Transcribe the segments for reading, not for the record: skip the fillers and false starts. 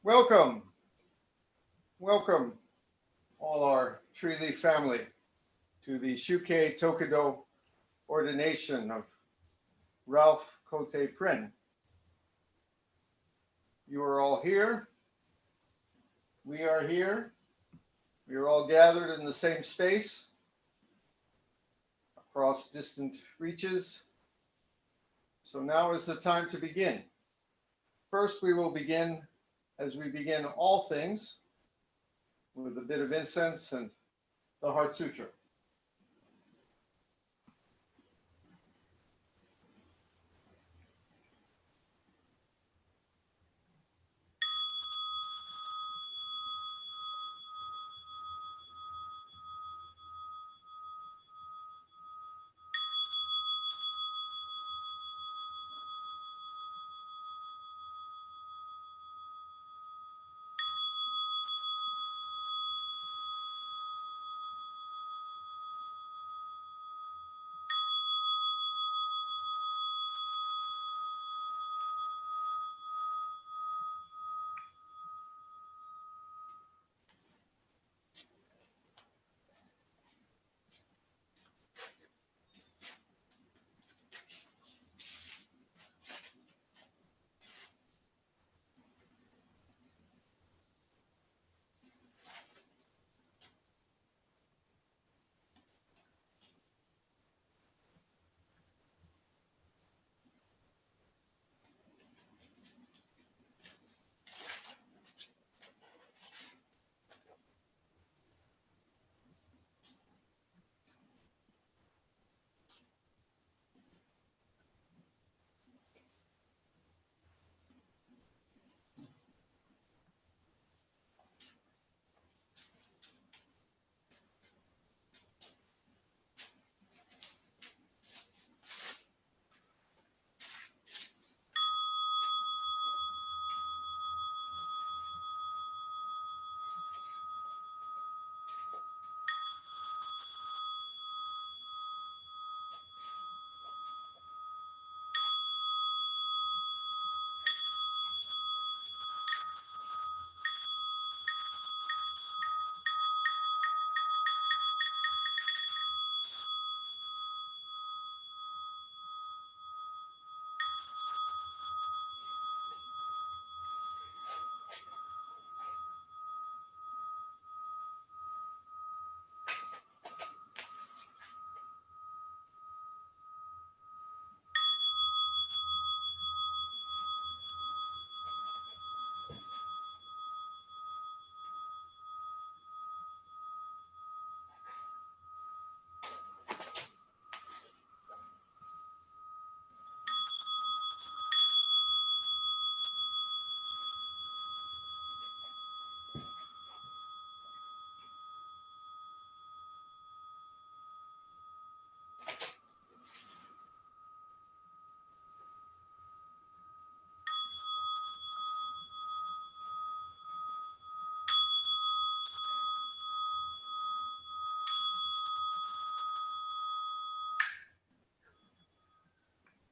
Welcome, welcome all our tree leaf family to the Shukke Tokudo Ordination of Ralf, Kotei, Prehn. You are all here. We are here. We are all gathered in the same space across distant reaches. So now is the time to begin. First, we will begin, as we begin all things, with a bit of incense and the Heart Sutra.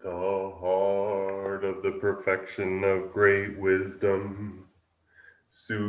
The heart of the perfection of great wisdom, Sutra,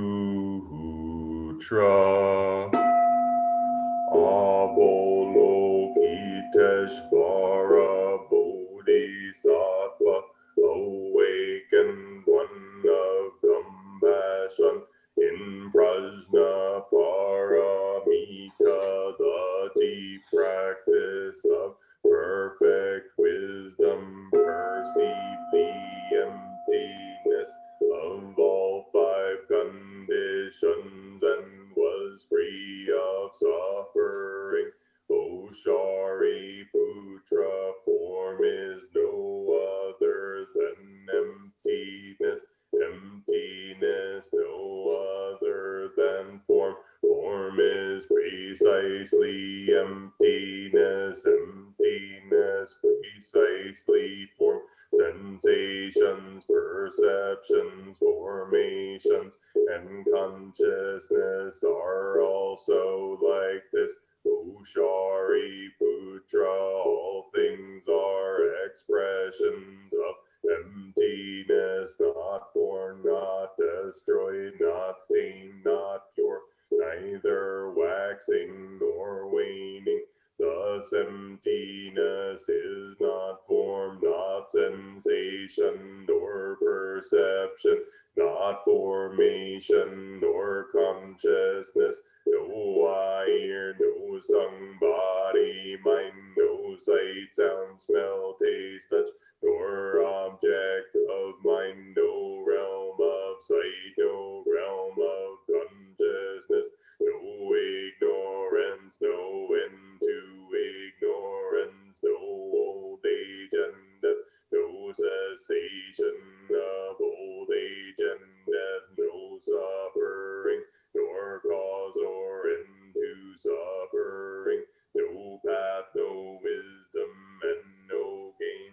Avalokiteshvara Bodhisattva, awakened one of compassion, in Prajna Paramita, the deep practice of perfect wisdom, perceived the emptiness of all five conditions and was free of suffering. O Shariputra, form is no other than emptiness, emptiness no other than form. Form is precisely emptiness, emptiness precisely form. Sensations, perceptions, formations, and consciousness are also like this. O Shariputra, all things are expressions of emptiness, not born, not destroyed, thus emptiness is not form, not sensation, nor perception, not formation, nor consciousness, no eye, ear, nose, tongue, body, mind, no sight, sound, smell, taste, touch, nor object of mind, no realm of sight, no realm of consciousness, no ignorance, no end to ignorance, no old age and death, no cessation of old age and death, no suffering, nor cause or end to suffering, no path, no wisdom, and no gain,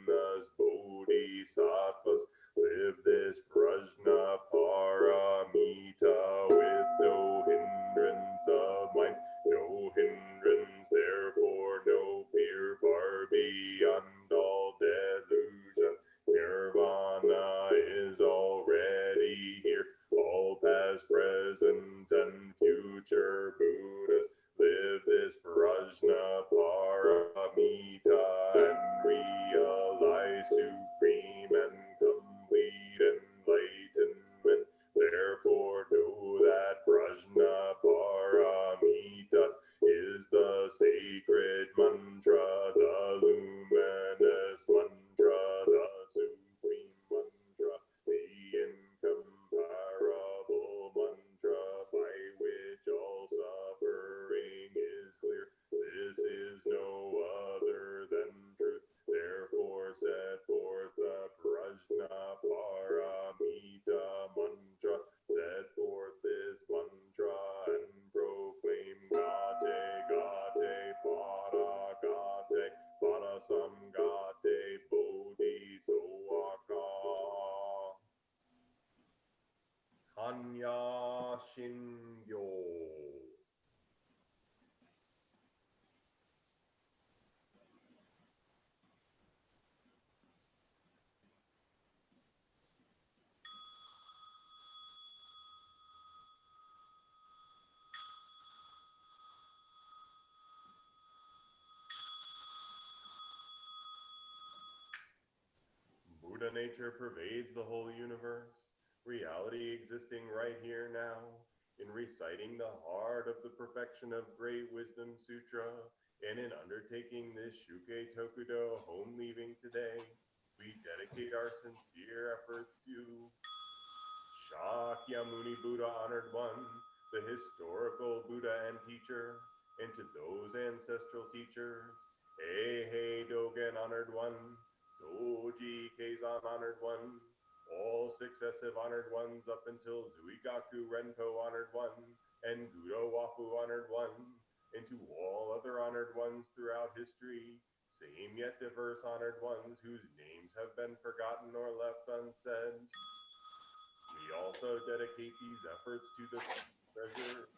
thus bodhisattvas live this prajna paramita with no hindrance of mind, no hindrance, therefore no fear, far beyond all delusion. Nirvana is already here. All past, present, and future Buddhas live this prajna paramita and realize supreme and complete enlightenment. Therefore know that prajna paramita is the sacred mantra, the luminous mantra, the supreme mantra, the incomparable mantra by which all suffering is clear. This is no other than truth. Therefore set forth the prajna paramita mantra. Set forth this mantra and proclaim gate, gate, pada samgate, bodhi soaka. Hanya Shingyo. Buddha nature pervades the whole universe, reality existing right here now. In reciting the heart of the perfection of Great Wisdom Sutra, and in undertaking this Shukke Tokudo Homeleaving today, we dedicate our sincere efforts to Shakyamuni Buddha Honored One, the historical Buddha and teacher, and to those ancestral teachers, Heihei Dogen Honored One, Zoji Keizan Honored One, all successive Honored Ones up until Zuigaku Renpo Honored One, and Gudo Wafu Honored One, and to all other Honored Ones throughout history, same yet diverse Honored Ones whose names have been forgotten or left unsaid. We also dedicate these efforts to the treasure,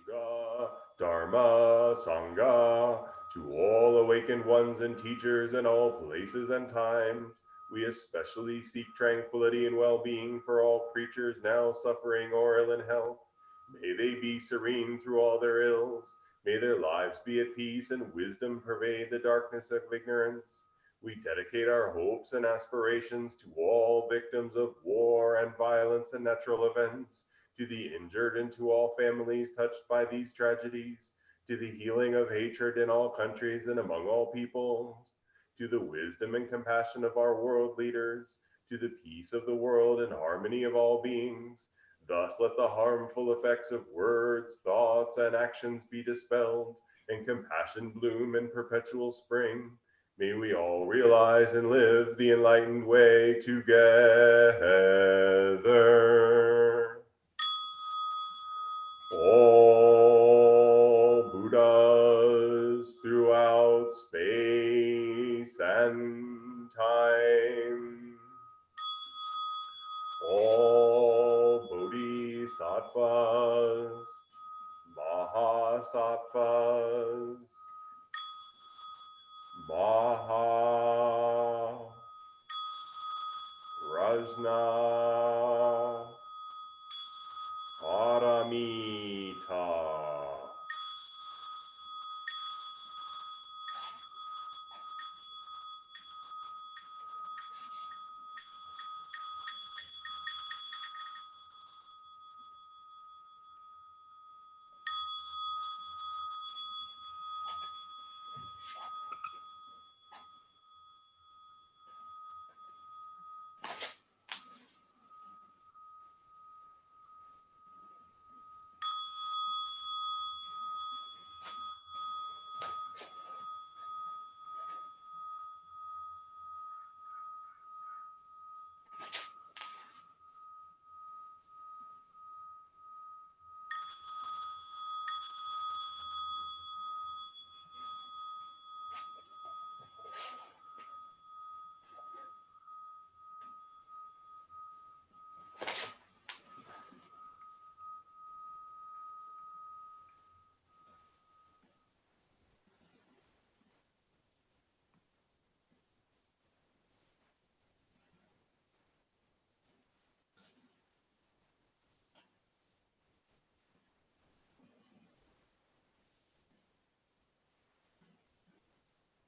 Buddha, Dharma, Sangha, to all awakened ones and teachers in all places and times. We especially seek tranquility and well-being for all creatures now suffering or ill in health. May they be serene through all their ills. May their lives be at peace and wisdom pervade the darkness of ignorance. We dedicate our hopes and aspirations to all victims of war and violence and natural events, to the injured and to all families touched by these tragedies, to the healing of hatred in all countries and among all peoples, to the wisdom and compassion of our world leaders, to the peace of the world and harmony of all beings. Thus let the harmful effects of words, thoughts, and actions be dispelled, and compassion bloom in perpetual spring. May we all realize and live the enlightened way together. All Buddhas throughout space and time. All Bodhisattvas, Mahasattvas, Maha, Rajna, Paramita.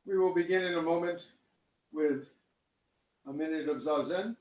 We will begin in a moment with a minute of Zazen.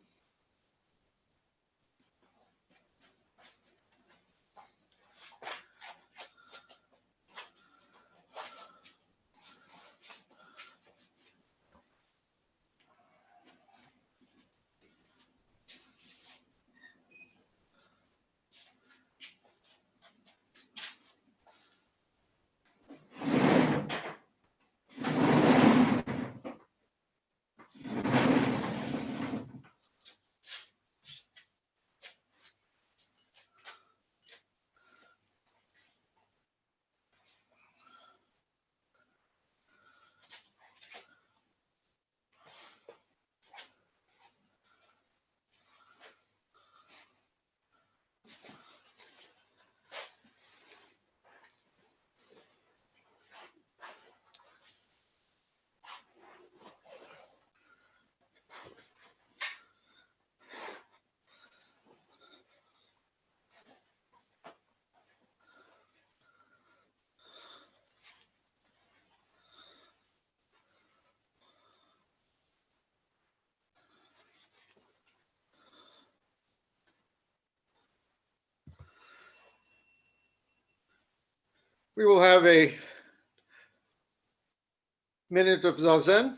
We will have a minute of Zazen.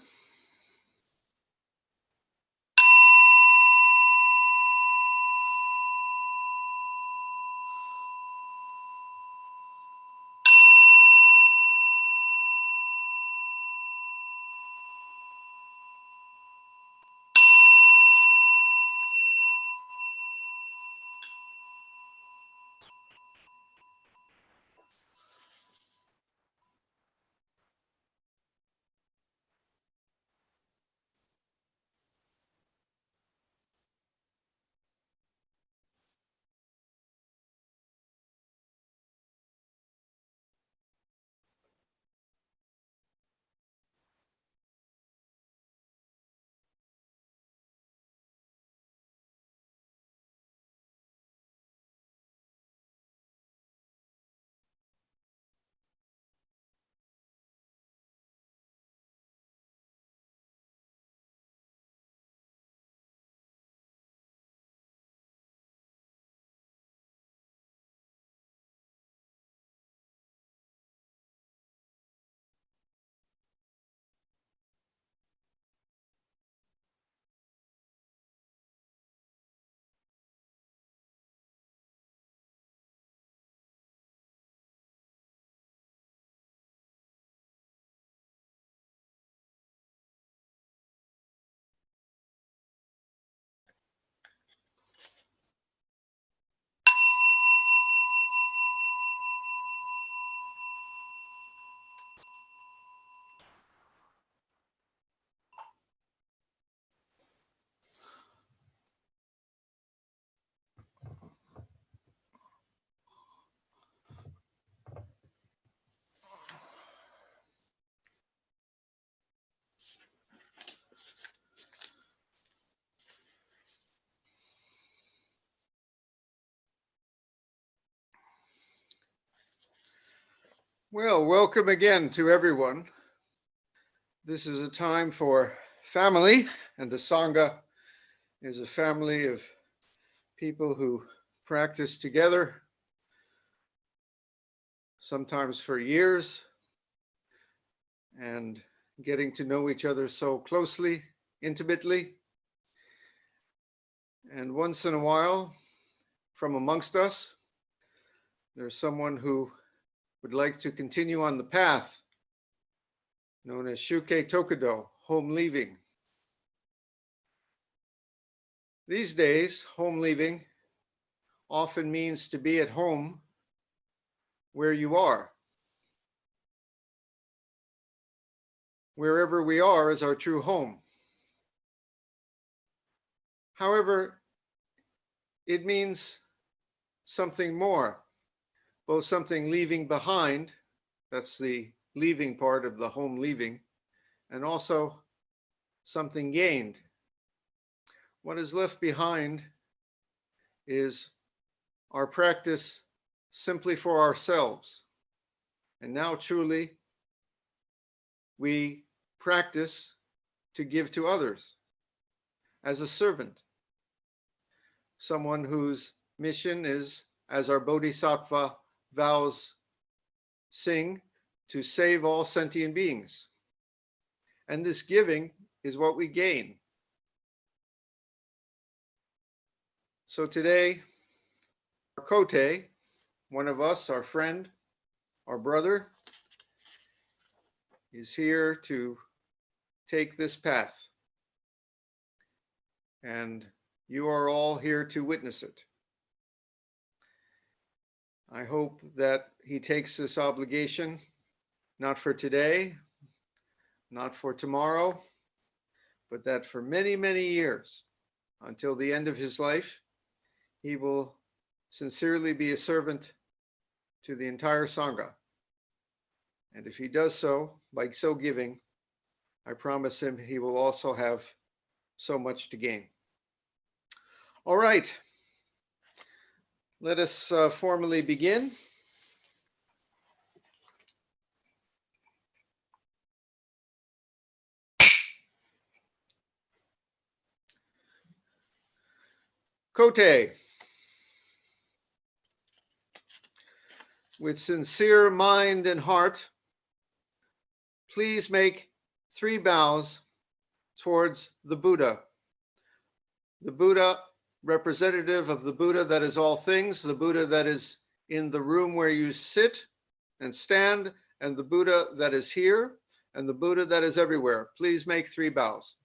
Well, welcome again to everyone. This is a time for family, and the Sangha is a family of people who practice together, sometimes for years, and getting to know each other so closely, intimately. And once in a while, from amongst us, there's someone who would like to continue on the path known as Shukke Tokudo, Homeleaving. These days, homeleaving often means to be at home where you are. Wherever we are is our true home. However, it means something more, both something leaving behind, that's the leaving part of the home leaving, and also something gained. What is left behind is our practice simply for ourselves. And now truly, we practice to give to others as a servant, someone whose mission is, as our Bodhisattva vows sing, to save all sentient beings. And this giving is what we gain. So today, our Kotei, one of us, our friend, our brother, is here to take this path. And you are all here to witness it. I hope that he takes this obligation, not for today, not for tomorrow, but that for many, many years, until the end of his life, he will sincerely be a servant to the entire Sangha. And if he does so, by so giving, I promise him he will also have so much to gain. All right, let us formally begin. Kotei, with sincere mind and heart, please make 3 bows towards the Buddha. The Buddha, representative of the Buddha that is all things, the Buddha that is in the room where you sit and stand, and the Buddha that is here, and the Buddha that is everywhere. Please make 3 bows.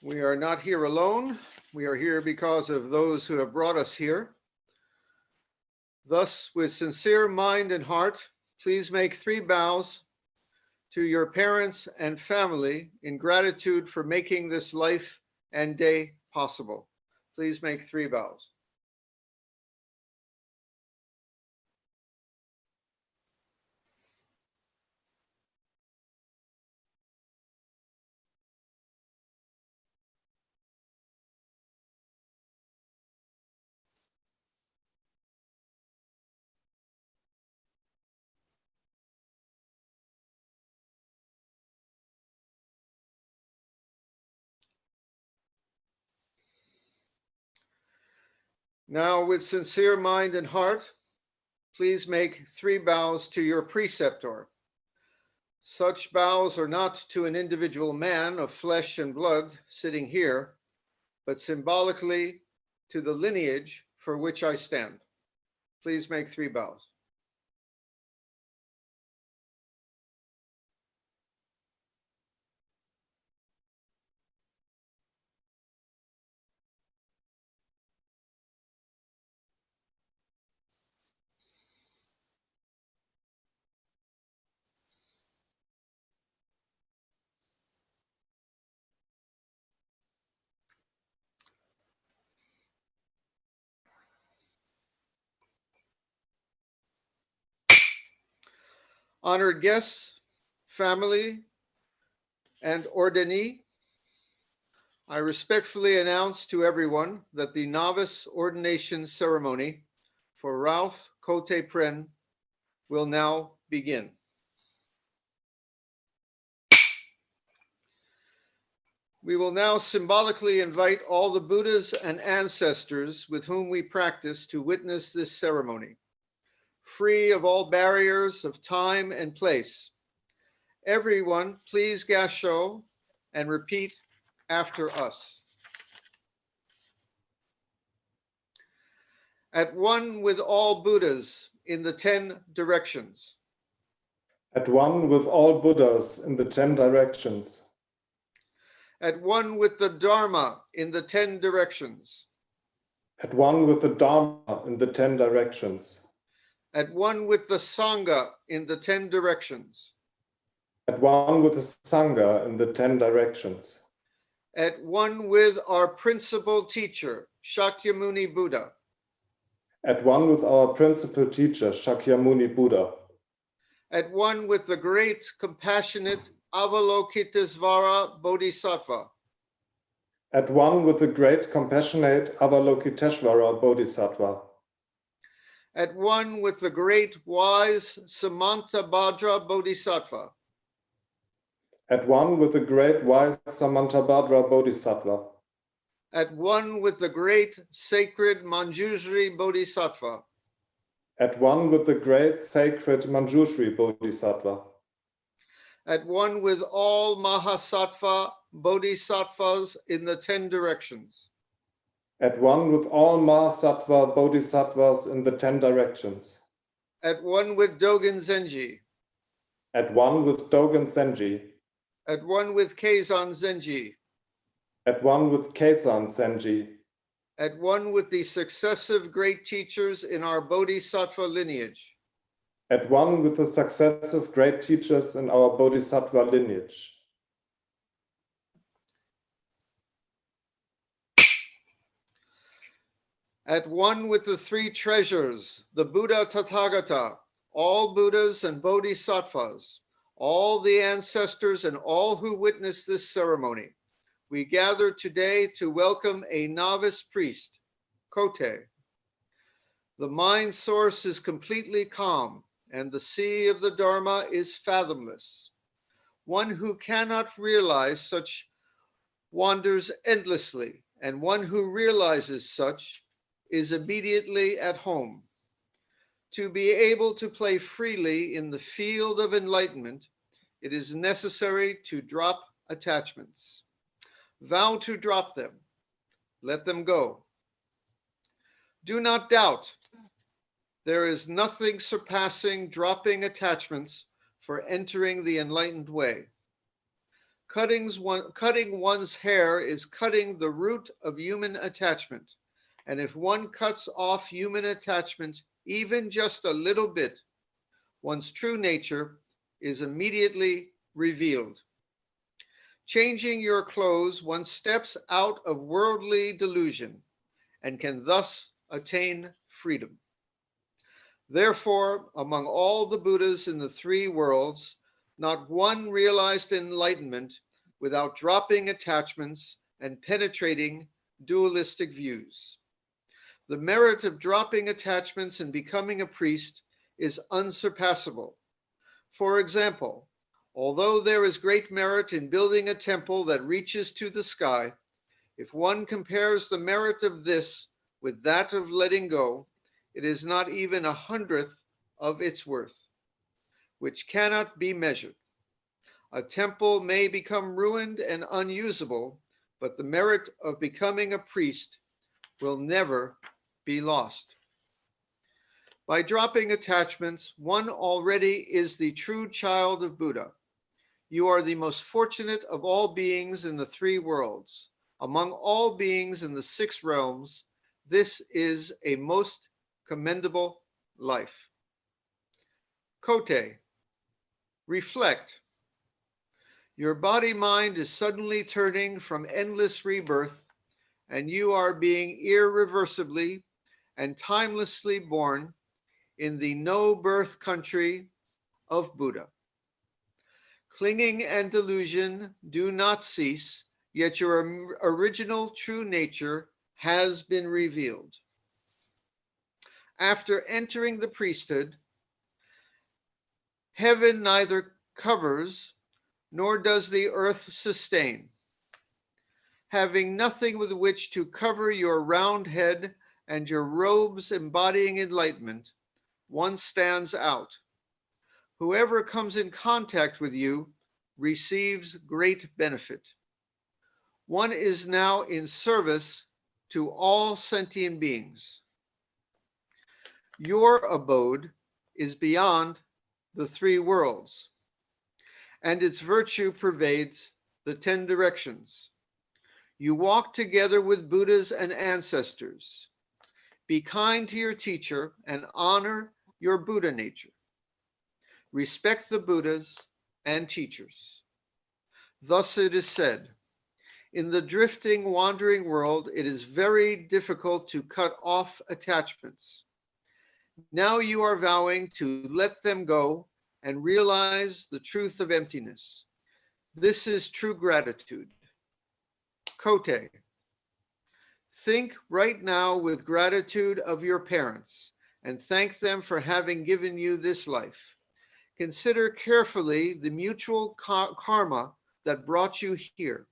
We are not here alone. We are here because of those who have brought us here. Thus, with sincere mind and heart, please make 3 bows to your parents and family in gratitude for making this life and day possible. Please make 3 bows. Now, with sincere mind and heart, please make 3 bows to your preceptor. Such bows are not to an individual man of flesh and blood sitting here, but symbolically to the lineage for which I stand. Please make 3 bows. Honored guests, family, and ordinee, I respectfully announce to everyone that the novice ordination ceremony for Ralf Kotei Prehn will now begin. We will now symbolically invite all the Buddhas and ancestors with whom we practice to witness this ceremony, free of all barriers of time and place. Everyone, please gassho and repeat after us. At one with all Buddhas in the 10 directions. At one with all Buddhas in the 10 directions. At one with the Dharma in the 10 directions. At one with the Dharma in the 10 directions. At one with the Sangha in the 10 directions. at one with the Sangha in the 10 directions, at one with our principal teacher, Shakyamuni Buddha, at one with our principal teacher, Shakyamuni Buddha, at one with the great compassionate Avalokitesvara Bodhisattva, at one with the great compassionate Avalokiteshvara Bodhisattva, at one with the great wise Samantabhadra Bodhisattva, at one with the great wise Samantabhadra Bodhisattva, at one with the great sacred Manjushri Bodhisattva, at one with the great sacred Manjushri Bodhisattva, at one with all Mahasattva Bodhisattvas in the 10 directions, at one with all Mahasattva Bodhisattvas in the 10 directions, at one with Dogen Zenji, at one with Dogen Zenji, at one with Keizan Zenji, at one with Keisan Zenji, at one with the successive great teachers in our Bodhisattva lineage, at one with the successive great teachers in our Bodhisattva lineage, at one with the 3 treasures, the Buddha Tathagata, all Buddhas and Bodhisattvas, all the ancestors and all who witnessed this ceremony. We gather today to welcome a novice priest, Kotei. The mind source is completely calm, and the sea of the Dharma is fathomless. One who cannot realize such wanders endlessly, and one who realizes such is immediately at home. To be able to play freely in the field of enlightenment, it is necessary to drop attachments. Vow to drop them. Let them go. Do not doubt. There is nothing surpassing dropping attachments for entering the enlightened way. Cutting one's hair is cutting the root of human attachment. And if one cuts off human attachment even just a little bit, one's true nature is immediately revealed. Changing your clothes, one steps out of worldly delusion and can thus attain freedom. Therefore, among all the Buddhas in the 3 worlds, not one realized enlightenment without dropping attachments and penetrating dualistic views. The merit of dropping attachments and becoming a priest is unsurpassable. For example, although there is great merit in building a temple that reaches to the sky, if one compares the merit of this with that of letting go, it is not even 1/100th of its worth, which cannot be measured. A temple may become ruined and unusable, but the merit of becoming a priest will never be lost. By dropping attachments, one already is the true child of Buddha. You are the most fortunate of all beings in the 3 worlds. Among all beings in the 6 realms, this is a most commendable life. Kotei, reflect. Your body-mind is suddenly turning from endless rebirth, and you are being irreversibly and timelessly born in the no-birth country of Buddha. Clinging and delusion do not cease, yet your original true nature has been revealed. After entering the priesthood, heaven neither covers nor does the earth sustain. Having nothing with which to cover your round head and your robes embodying enlightenment, one stands out. Whoever comes in contact with you receives great benefit. One is now in service to all sentient beings. Your abode is beyond the 3 worlds, and its virtue pervades the 10 directions. You walk together with Buddhas and ancestors. Be kind to your teacher and honor your Buddha nature. Respect the Buddhas and teachers. Thus it is said, in the drifting, wandering world, it is very difficult to cut off attachments. Now you are vowing to let them go and realize the truth of emptiness. This is true gratitude. Kotei. Think right now with gratitude of your parents and thank them for having given you this life. Consider carefully the mutual karma that brought you here.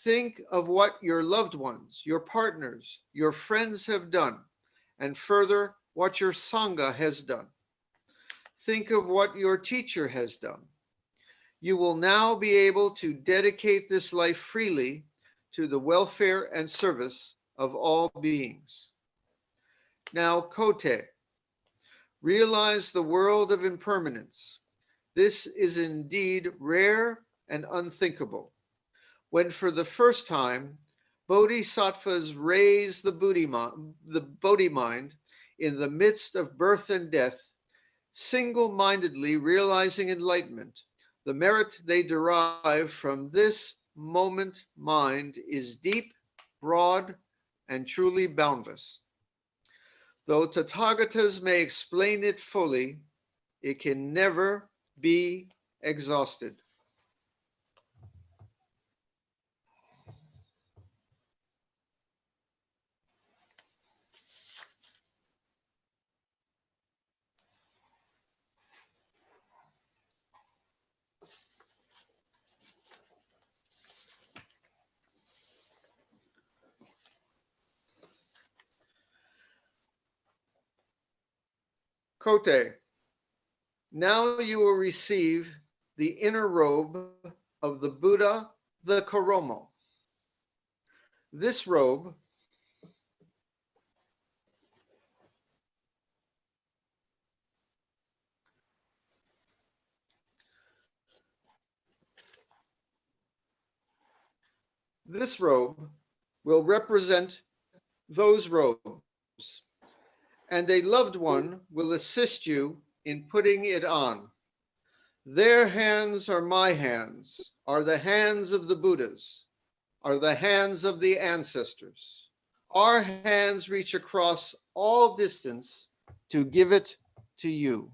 Think of what your loved ones, your partners, your friends have done, and further, what your Sangha has done. Think of what your teacher has done. You will now be able to dedicate this life freely to the welfare and service of all beings. Now, Kotei, realize the world of impermanence. This is indeed rare and unthinkable. When for the first time, bodhisattvas raise the Bodhi mind in the midst of birth and death, single-mindedly realizing enlightenment, the merit they derive from this moment mind is deep, broad, and truly boundless. Though Tathagatas may explain it fully, it can never be exhausted. Kotei, now you will receive the inner robe of the Buddha, the Koromo. This robe will represent those robes, and a loved one will assist you in putting it on. Their hands are my hands, are the hands of the Buddhas, are the hands of the ancestors. Our hands reach across all distance to give it to you.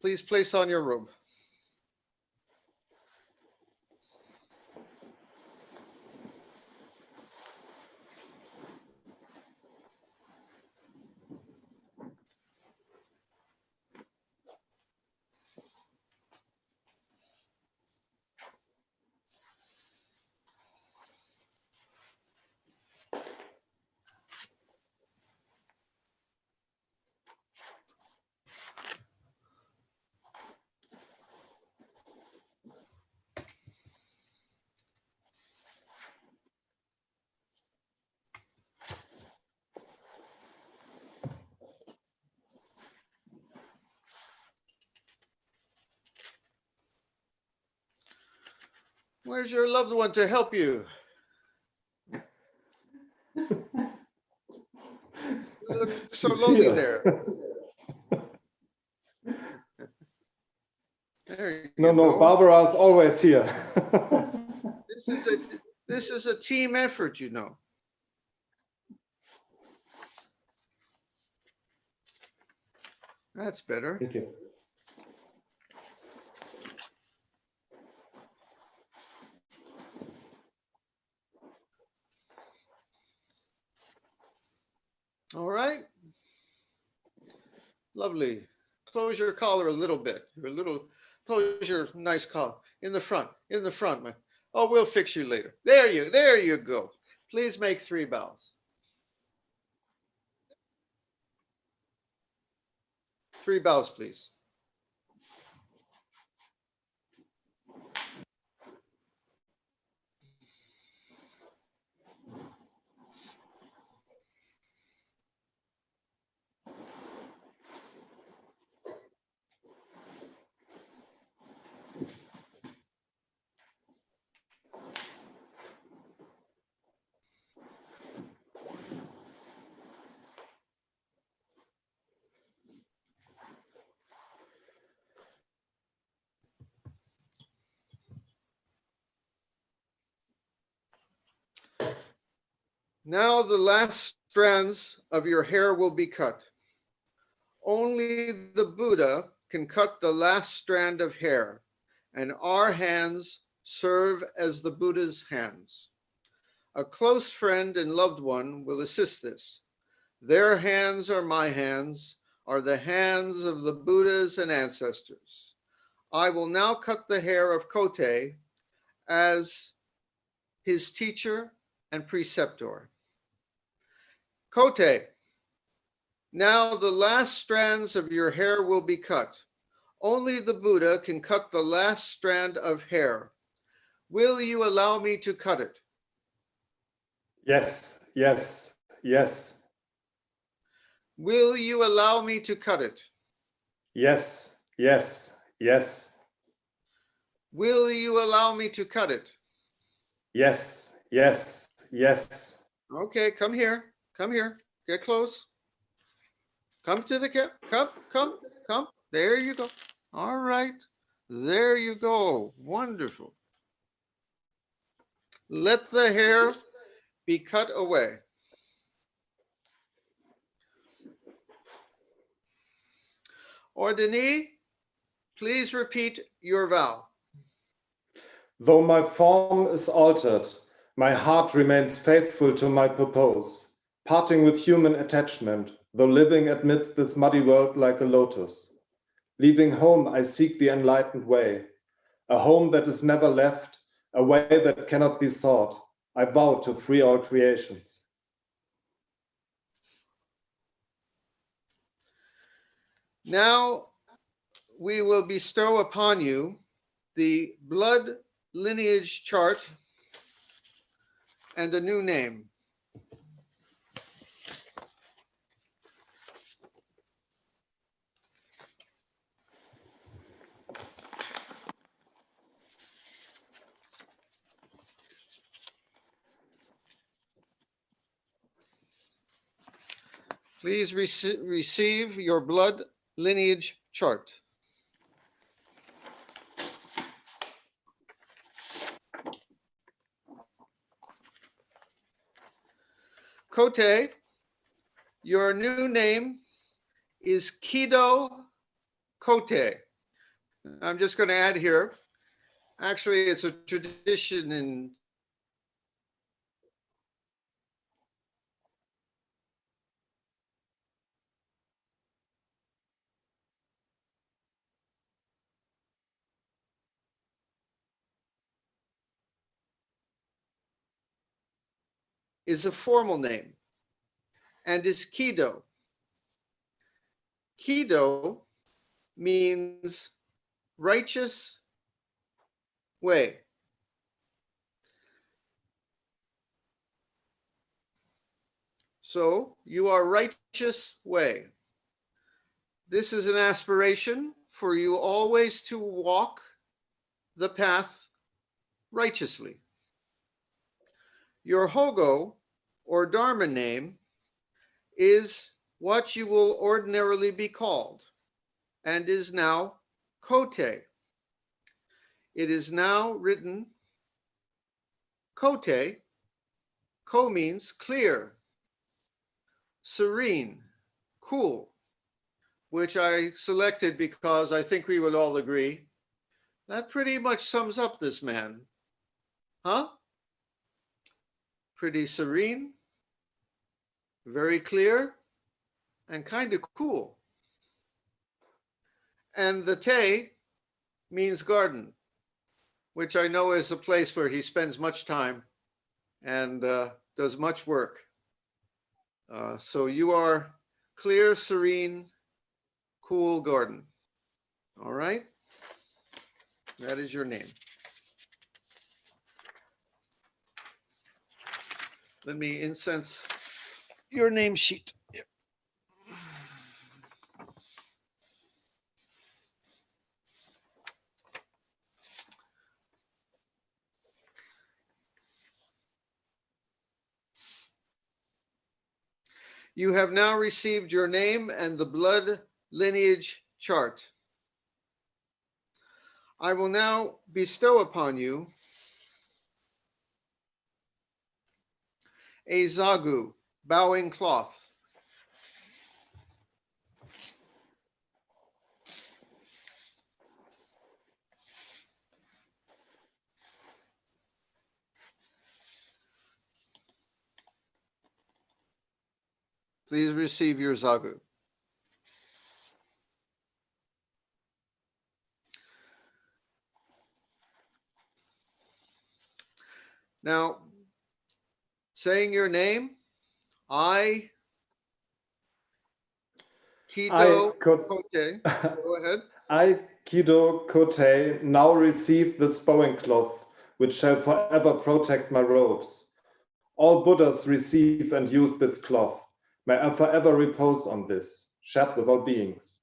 Please place on your robe. Where's your loved one to help you? You look so She's lonely here. there. There you No, go. Barbara is always here. This is a team effort, you know. That's better. Thank you. All right. Lovely. Close your collar a little bit. Close your nice collar in the front. Man. Oh, we'll fix you later. There you go. Please make 3 bows. 3 bows, please. Now the last strands of your hair will be cut. Only the Buddha can cut the last strand of hair, and our hands serve as the Buddha's hands. A close friend and loved one will assist this. Their hands are my hands, are the hands of the Buddhas and ancestors. I will now cut the hair of Kotei as his teacher and preceptor. Kotei, now the last strands of your hair will be cut. Only the Buddha can cut the last strand of hair. Will you allow me to cut it? Yes, yes, yes. Will you allow me to cut it? Yes, yes, yes. Will you allow me to cut it? Yes, yes, yes. Okay, come here. Come here. Get close. Come to the cap. Come. There you go. All right. There you go. Wonderful. Let the hair be cut away. Ordinee, please repeat your vow. Though my form is altered, my heart remains faithful to my purpose, parting with human attachment, though living amidst this muddy world like a lotus. Leaving home, I seek the enlightened way, a home that is never left, a way that cannot be sought. I vow to free all creations. Now we will bestow upon you the blood lineage chart and a new name. Please receive your blood lineage chart. Kotei, your new name is Kido Kotei. I'm just going to add here, actually it's a tradition in is a formal name and is Kido. Kido means righteous way. So you are righteous way. This is an aspiration for you always to walk the path righteously. Your Hogo or Dharma name is what you will ordinarily be called and is now Kotei. It is now written Kotei. Ko means clear, serene, cool, which I selected because I think we would all agree that pretty much sums up this man. Huh? Pretty serene, very clear, and kind of cool. And the Te means garden, which I know is a place where he spends much time and does much work. So you are clear, serene, cool garden. All right? That is your name. Let me incense your name sheet. You have now received your name and the blood lineage chart. I will now bestow upon you a zagu, bowing cloth. Please receive your zagu. Now, saying your name, I, Kido Kotei. Go ahead. I, Kido Kotei, now receive this bowing cloth, which shall forever protect my robes. All Buddhas receive and use this cloth. May I forever repose on this, shared with all beings.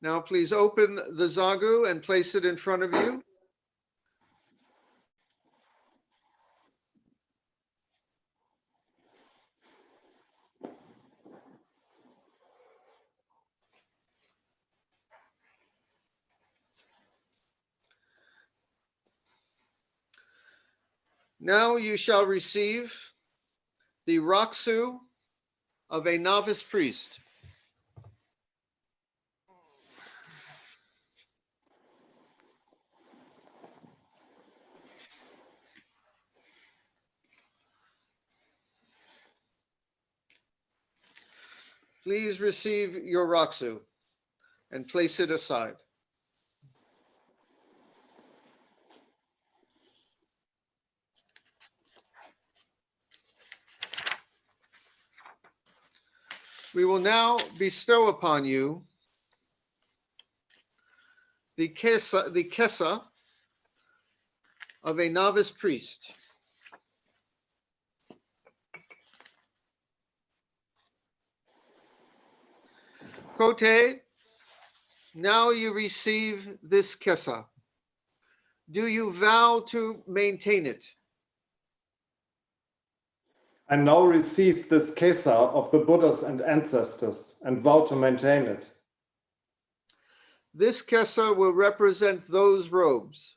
Now, please open the zagu and place it in front of you. Now you shall receive the raksu of a novice priest. Please receive your raksu and place it aside. We will now bestow upon you the kesa of a novice priest. Kotei, now you receive this kesa. Do you vow to maintain it? I now receive this kesa of the Buddhas and ancestors and vow to maintain it. This kesa will represent those robes.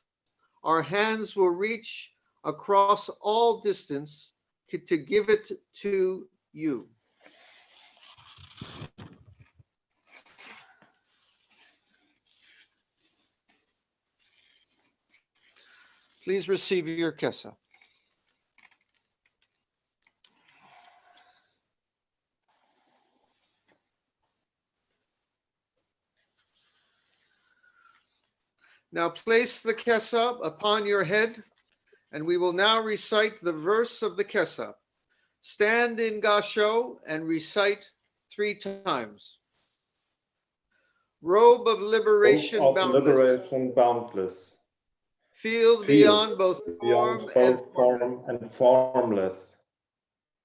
Our hands will reach across all distance to give it to you. Please receive your kesa. Now place the kesa upon your head, and we will now recite the verse of the kesa. Stand in gasho and recite 3 times. Robe of liberation, Boundless. Field beyond both form and formless.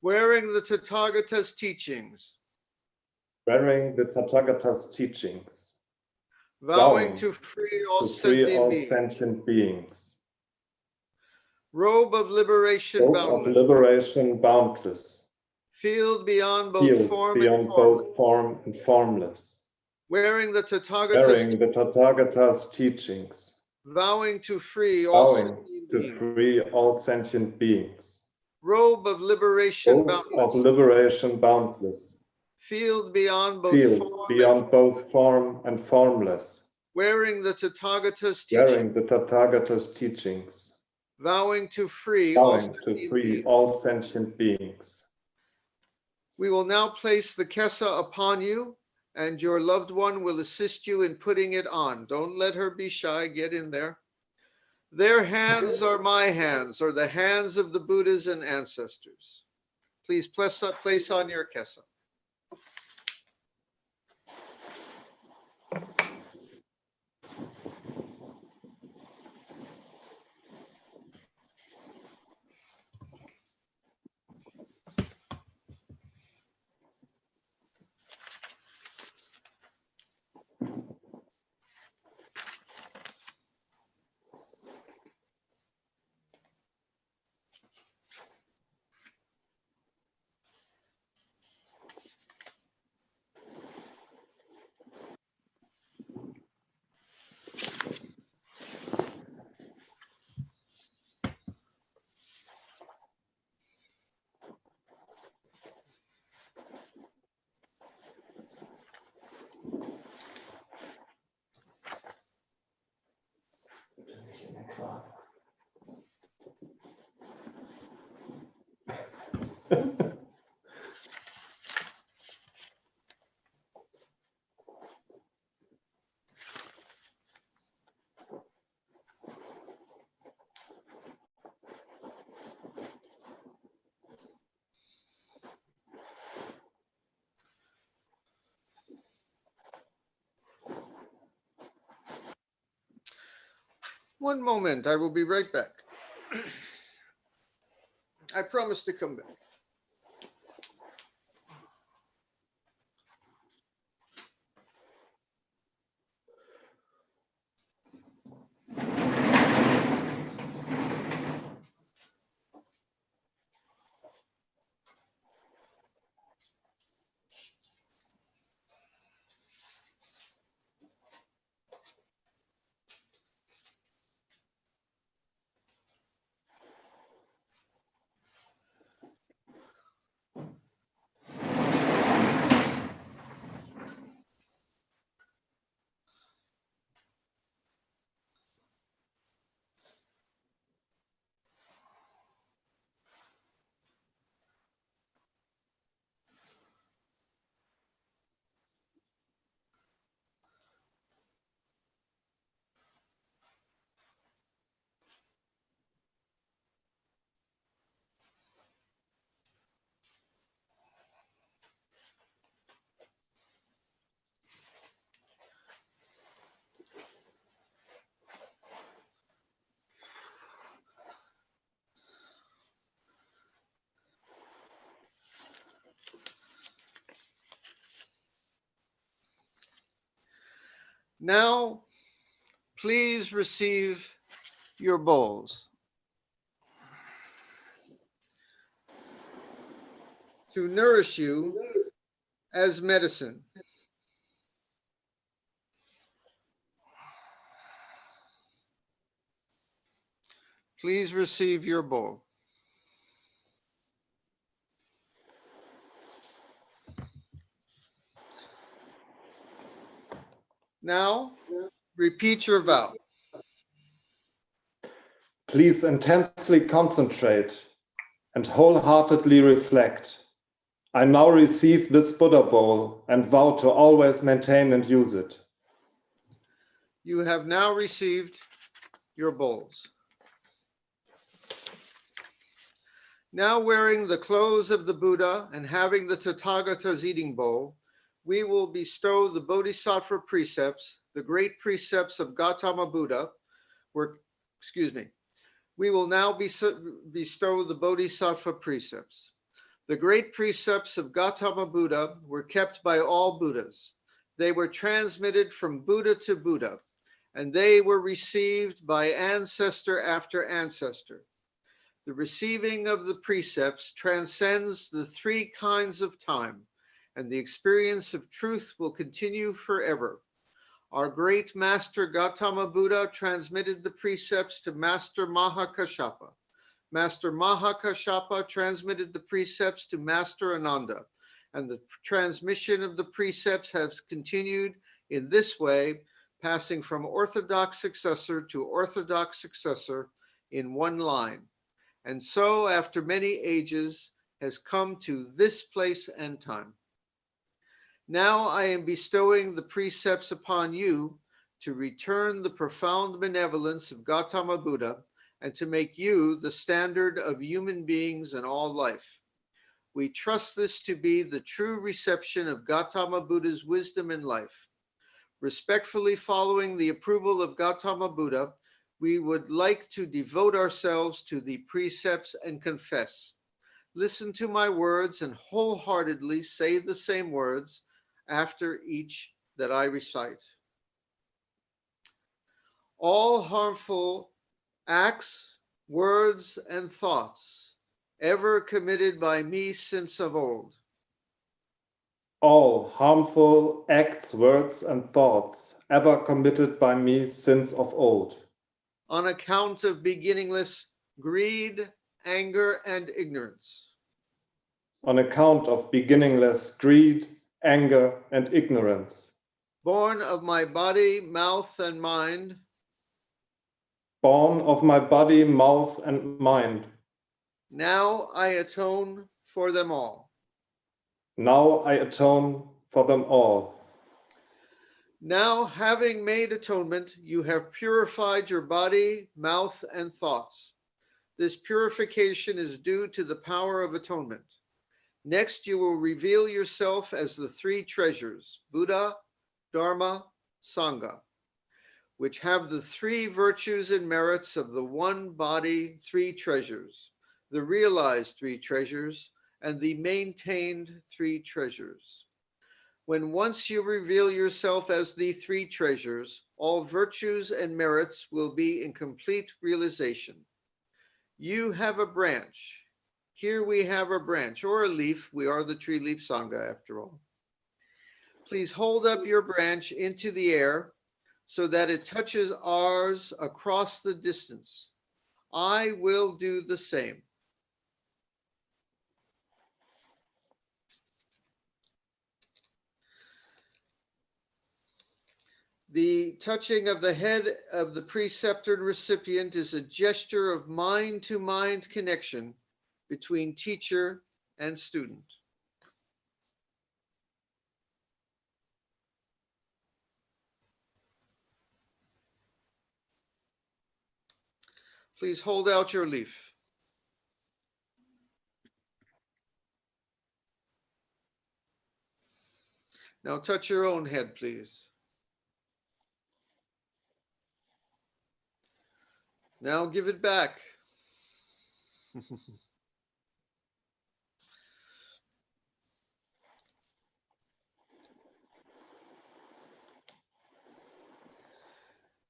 Wearing the Tathagata's teachings. Wearing the Tathagata's teachings. Vowing to free all sentient beings. Robe of liberation, boundless. Field beyond both form and formless. Wearing the Tathagata's teachings. Vowing to free all sentient beings. Robe of liberation, boundless. Field beyond both form and formless. Wearing the Tathagata's teachings. Vowing to free all sentient beings. We will now place the kesa upon you, and your loved one will assist you in putting it on. Don't let her be shy. Get in there. Their hands are my hands, or the hands of the Buddhas and ancestors. Please place on your kesa. One moment, I will be right back. I promise to come back. Now, please receive your bowls. To nourish you as medicine. Please receive your bowl. Now, repeat your vow. Please intensely concentrate and wholeheartedly reflect. I now receive this Buddha bowl and vow to always maintain and use it. You have now received your bowls. Now, wearing the clothes of the Buddha and having the Tathagata's eating bowl, we will bestow the Bodhisattva precepts, the great precepts of Gautama Buddha. We will now bestow the Bodhisattva precepts. The great precepts of Gautama Buddha were kept by all Buddhas. They were transmitted from Buddha to Buddha, and they were received by ancestor after ancestor. The receiving of the precepts transcends the three kinds of time, and the experience of truth will continue forever. Our great master Gautama Buddha transmitted the precepts to Master Mahakashapa. Master Mahakashapa transmitted the precepts to Master Ananda, and the transmission of the precepts has continued in this way, passing from orthodox successor to orthodox successor in one line. And so, after many ages, has come to this place and time. Now I am bestowing the precepts upon you to return the profound benevolence of Gautama Buddha and to make you the standard of human beings and all life. We trust this to be the true reception of Gautama Buddha's wisdom in life. Respectfully following the approval of Gautama Buddha, we would like to devote ourselves to the precepts and confess. Listen to my words and wholeheartedly say the same words after each that I recite. All harmful acts, words, and thoughts ever committed by me since of old. All harmful acts, words, and thoughts ever committed by me since of old. On account of beginningless greed, anger, and ignorance. On account of beginningless greed, anger, and ignorance. Born of my body, mouth, and mind. Born of my body, mouth, and mind. Now I atone for them all. Now I atone for them all. Now, having made atonement, you have purified your body, mouth, and thoughts. This purification is due to the power of atonement. Next, you will reveal yourself as the three treasures, Buddha, Dharma, Sangha, which have the three virtues and merits of the one body, three treasures, the realized three treasures, and the maintained three treasures. When once you reveal yourself as the three treasures, all virtues and merits will be in complete realization. You have a branch. Here we have a branch or a leaf. We are the Tree Leaf Sangha after all. Please hold up your branch into the air so that it touches ours across the distance. I will do the same. The touching of the head of the preceptor and recipient is a gesture of mind-to-mind connection between teacher and student. Please hold out your leaf. Now touch your own head, please. Now give it back.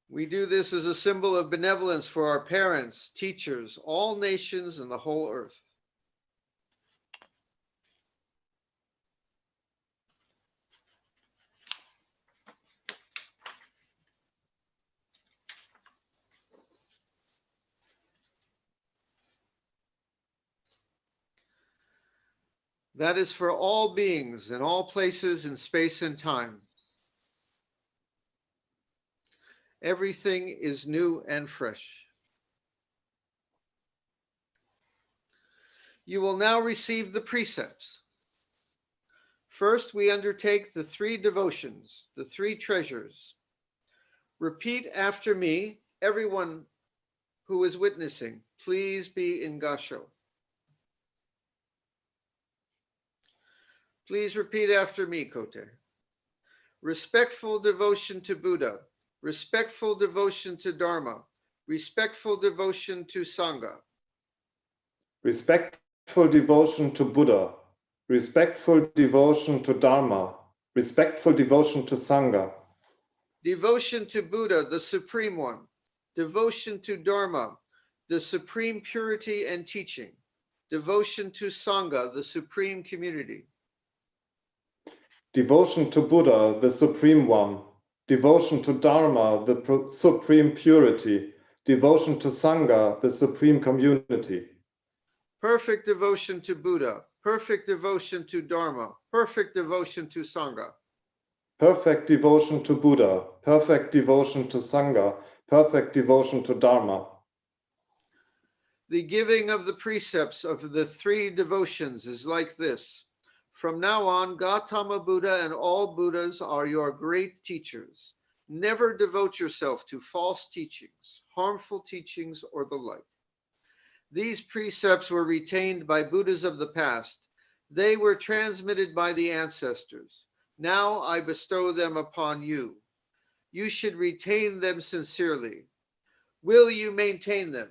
We do this as a symbol of benevolence for our parents, teachers, all nations, and the whole earth. That is for all beings in all places in space and time. Everything is new and fresh. You will now receive the precepts. First, we undertake the three devotions, the three treasures. Repeat after me, everyone who is witnessing, please be in Gasho. Please repeat after me, Kotei. Respectful devotion to Buddha, respectful devotion to Dharma, respectful devotion to Sangha. Respectful devotion to Buddha, respectful devotion to Dharma, respectful devotion to Sangha. Devotion to Buddha, the Supreme One. Devotion to Dharma, the supreme purity and teaching. Devotion to Sangha, the supreme community. Devotion to Buddha, the Supreme One. Devotion to Dharma, the supreme purity. Devotion to Sangha, the supreme community. Perfect devotion to Buddha, perfect devotion to Dharma, perfect devotion to Sangha. Perfect devotion to Buddha, perfect devotion to Sangha, perfect devotion to Dharma. The giving of the precepts of the three devotions is like this. From now on, Gautama Buddha and all Buddhas are your great teachers. Never devote yourself to false teachings, harmful teachings, or the like. These precepts were retained by Buddhas of the past. They were transmitted by the ancestors. Now I bestow them upon you. You should retain them sincerely. Will you maintain them?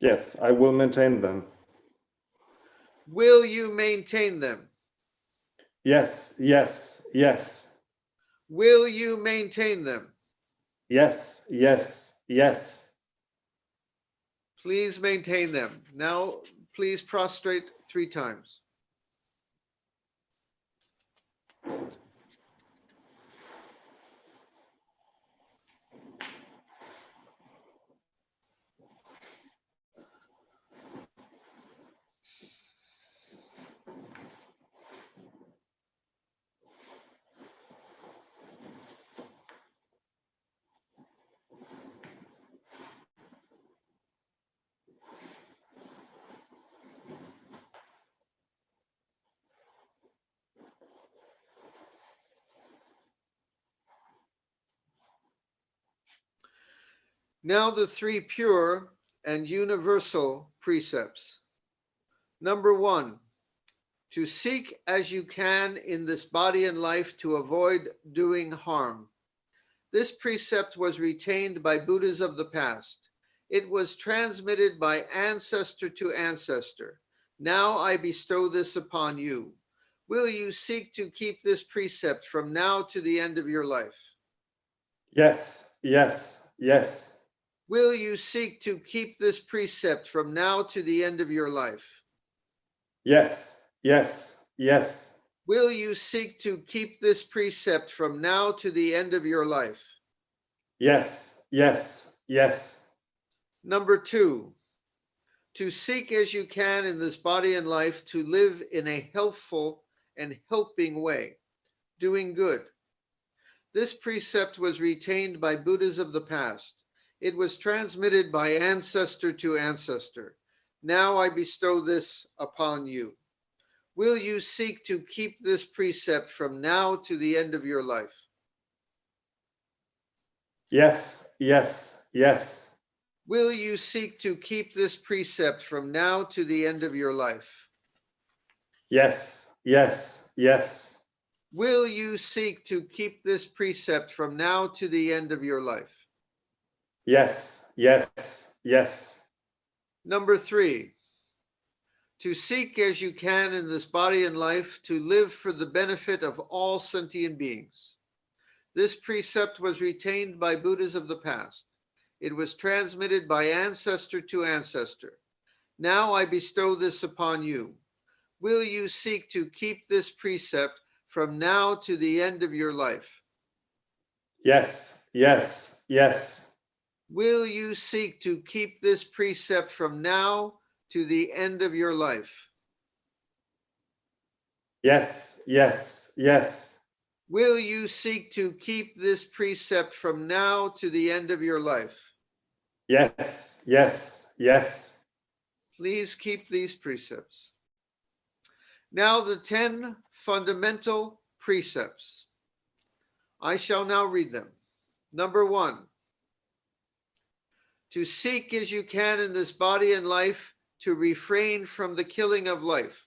Yes, I will maintain them. Will you maintain them? Yes, yes, yes. Will you maintain them? Yes, yes, yes. Please maintain them. Now, please prostrate 3 times. Now the three pure and universal precepts. Number 1, to seek as you can in this body and life to avoid doing harm. This precept was retained by Buddhas of the past. It was transmitted by ancestor to ancestor. Now I bestow this upon you. Will you seek to keep this precept from now to the end of your life? Yes, yes, yes. Will you seek to keep this precept from now to the end of your life? Yes, yes, yes. Will you seek to keep this precept from now to the end of your life? Yes, yes, yes. Number 2, to seek as you can in this body and life to live in a healthful and helping way, doing good. This precept was retained by Buddhas of the past. It was transmitted by ancestor to ancestor. Now I bestow this upon you. Will you seek to keep this precept from now to the end of your life? Yes, yes, yes. Will you seek to keep this precept from now to the end of your life? Yes, yes, yes. Will you seek to keep this precept from now to the end of your life? Yes, yes, yes. Number 3, to seek as you can in this body and life to live for the benefit of all sentient beings. This precept was retained by Buddhas of the past. It was transmitted by ancestor to ancestor. Now I bestow this upon you. Will you seek to keep this precept from now to the end of your life? Yes, yes, yes. Will you seek to keep this precept from now to the end of your life? Yes, yes, yes. Will you seek to keep this precept from now to the end of your life? Yes, yes, yes. Please keep these precepts. Now the 10 fundamental precepts. I shall now read them. Number 1, to seek as you can in this body and life to refrain from the killing of life.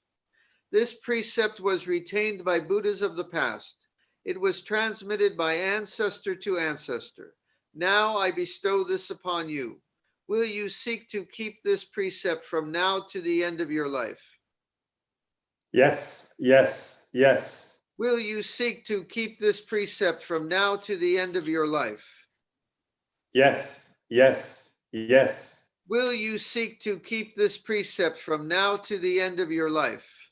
This precept was retained by Buddhas of the past. It was transmitted by ancestor to ancestor. Now I bestow this upon you. Will you seek to keep this precept from now to the end of your life? Yes, yes, yes. Will you seek to keep this precept from now to the end of your life? Yes, yes, yes. Will you seek to keep this precept from now to the end of your life?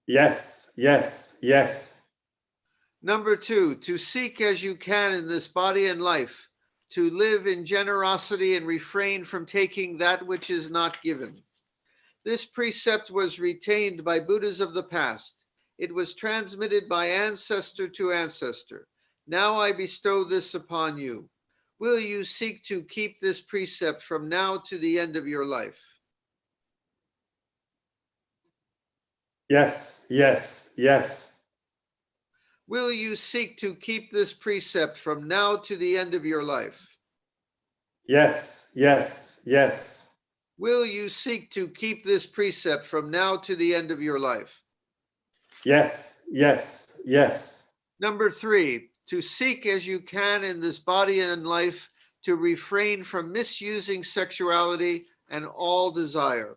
Yes, yes, yes. Number 2, to seek as you can in this body and life, to live in generosity and refrain from taking that which is not given. This precept was retained by Buddhas of the past. It was transmitted by ancestor to ancestor. Now I bestow this upon you. Will you seek to keep this precept from now to the end of your life? Yes, yes, yes. Will you seek to keep this precept from now to the end of your life? Yes, yes, yes. Will you seek to keep this precept from now to the end of your life? Yes, yes, yes. Number 3, to seek as you can in this body and life to refrain from misusing sexuality and all desire.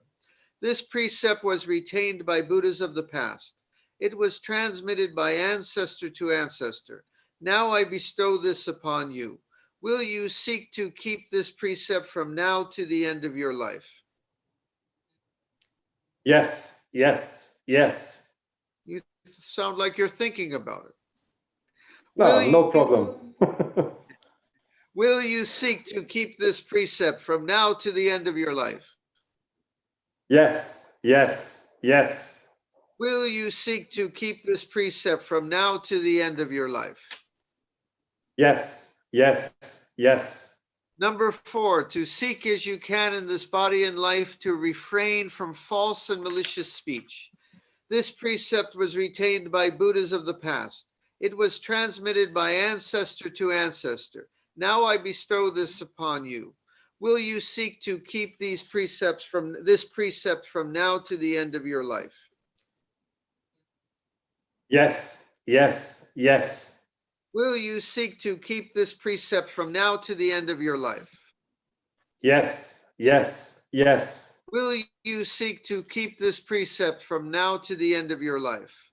This precept was retained by Buddhas of the past. It was transmitted by ancestor to ancestor. Now I bestow this upon you. Will you seek to keep this precept from now to the end of your life? Yes, yes, yes. You sound like you're thinking about it. No, no problem. Will you seek to keep this precept from now to the end of your life? Yes, yes, yes. Will you seek to keep this precept from now to the end of your life? Yes, yes, yes. Number 4, to seek as you can in this body and life to refrain from false and malicious speech. This precept was retained by Buddhas of the past. It was transmitted by ancestor to ancestor. Now I bestow this upon you. Will you seek to keep these precepts from this precept from now to the end of your life? Yes, yes, yes. Will you seek to keep this precept from now to the end of your life? Yes, yes, yes. Will you seek to keep this precept from now to the end of your life?